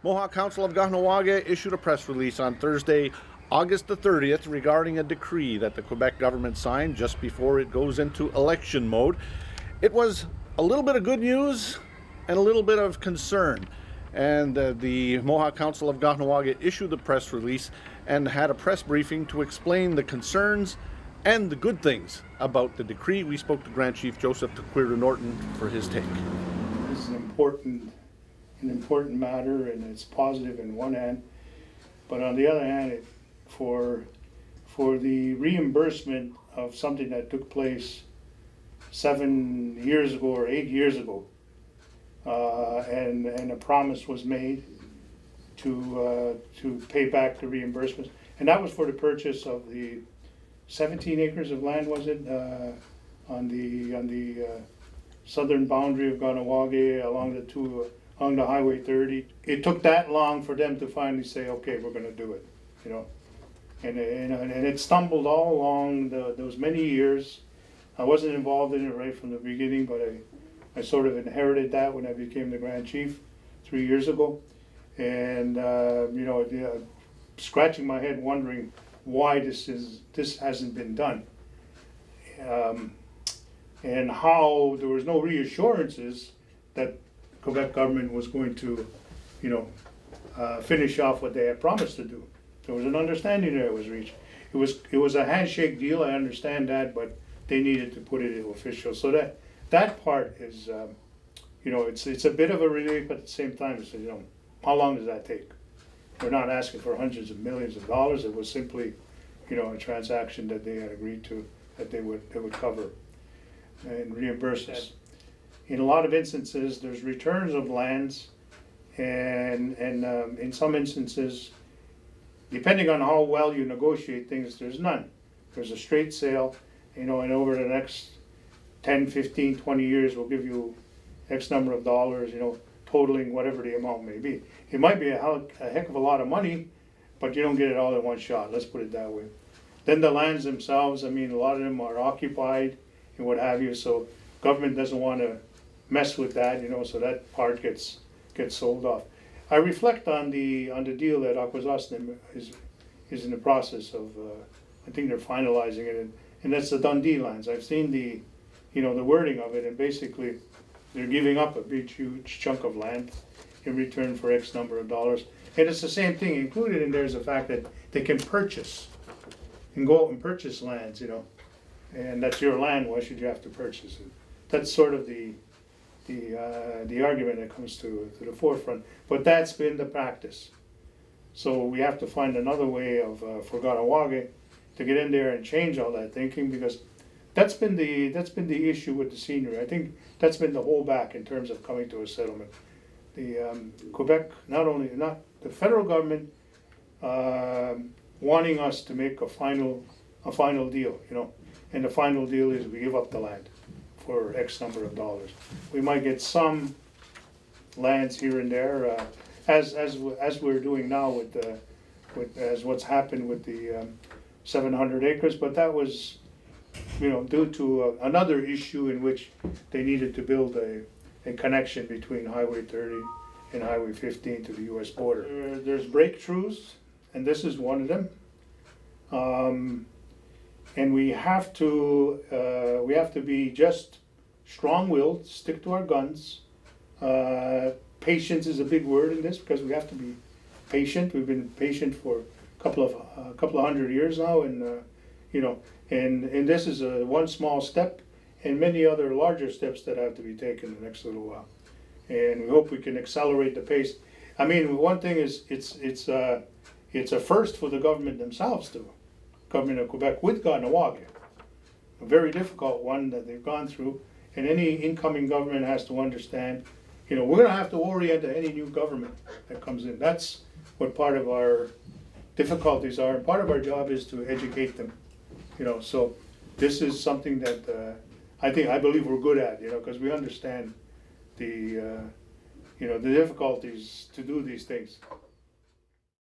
Mohawk Council of Kahnawà issued a press release on Thursday, August the 30th, regarding a decree that the Quebec government signed just before it goes into election mode. It was a little bit of good news and a little bit of concern. And the Mohawk Council of Kahnawà issued the press release and had a press briefing to explain the concerns and the good things about the decree. We spoke to Grand Chief Joseph Tequira Norton for his take. This is an important matter, and it's positive in one hand, but on the other hand, for the reimbursement of something that took place 7 years ago or 8 years ago, and a promise was made to pay back the reimbursements, and that was for the purchase of the 17 acres of land, was it, on the southern boundary of Kahnawake along the Highway 30. It took that long for them to finally say, okay, we're going to do it, you know. And it stumbled all along those many years. I wasn't involved in it right from the beginning, but I sort of inherited that when I became the Grand Chief 3 years ago. And you know, scratching my head wondering why this hasn't been done. And how there was no reassurances that Quebec government was going to, you know, finish off what they had promised to do. There was an understanding that was reached. It was a handshake deal, I understand that, but they needed to put it in official. So that part is, you know, it's a bit of a relief, but at the same time, it's, you know, how long does that take? We're not asking for hundreds of millions of dollars. It was simply, you know, a transaction that they had agreed to, that they would cover and reimburse us. In a lot of instances, there's returns of lands, and in some instances, depending on how well you negotiate things, there's none. There's a straight sale, you know, and over the next 10, 15, 20 years, we'll give you X number of dollars, you know, totaling whatever the amount may be. It might be a heck of a lot of money, but you don't get it all in one shot, let's put it that way. Then the lands themselves, I mean, a lot of them are occupied and what have you, so government doesn't want to mess with that, you know, so that part gets sold off. I reflect on the deal that Akwesasne is in the process of, I think they're finalizing it, and that's the Dundee lands. I've seen the, you know, the wording of it, and basically they're giving up a big, huge chunk of land in return for X number of dollars. And it's the same thing, included in there is the fact that they can purchase, and go out and purchase lands, you know, and that's your land, why should you have to purchase it? That's sort of the argument that comes to the forefront, but that's been the practice. So we have to find another way of for Kahnawake to get in there and change all that thinking, because that's been the issue with the scenery. I think that's been the holdback in terms of coming to a settlement. The Quebec, not the federal government wanting us to make a final deal, you know, and the final deal is we give up the land for X number of dollars. We might get some lands here and there, as we're doing now with what's happened with the 700 acres, but that was, you know, due to another issue in which they needed to build a connection between Highway 30 and Highway 15 to the U.S. border. There's breakthroughs, and this is one of them. And we have to be just strong-willed, stick to our guns. Patience is a big word in this, because we have to be patient. We've been patient for a couple of hundred years now, and you know, and this is one small step, and many other larger steps that have to be taken in the next little while. And we hope we can accelerate the pace. I mean, one thing is it's a first for the government themselves too. Government of Quebec with Kahnawake, a very difficult one that they've gone through, and any incoming government has to understand, you know, we're going to have to orient to any new government that comes in. That's what part of our difficulties are, and part of our job is to educate them, you know. So this is something that I believe we're good at, you know, because we understand the you know, the difficulties to do these things.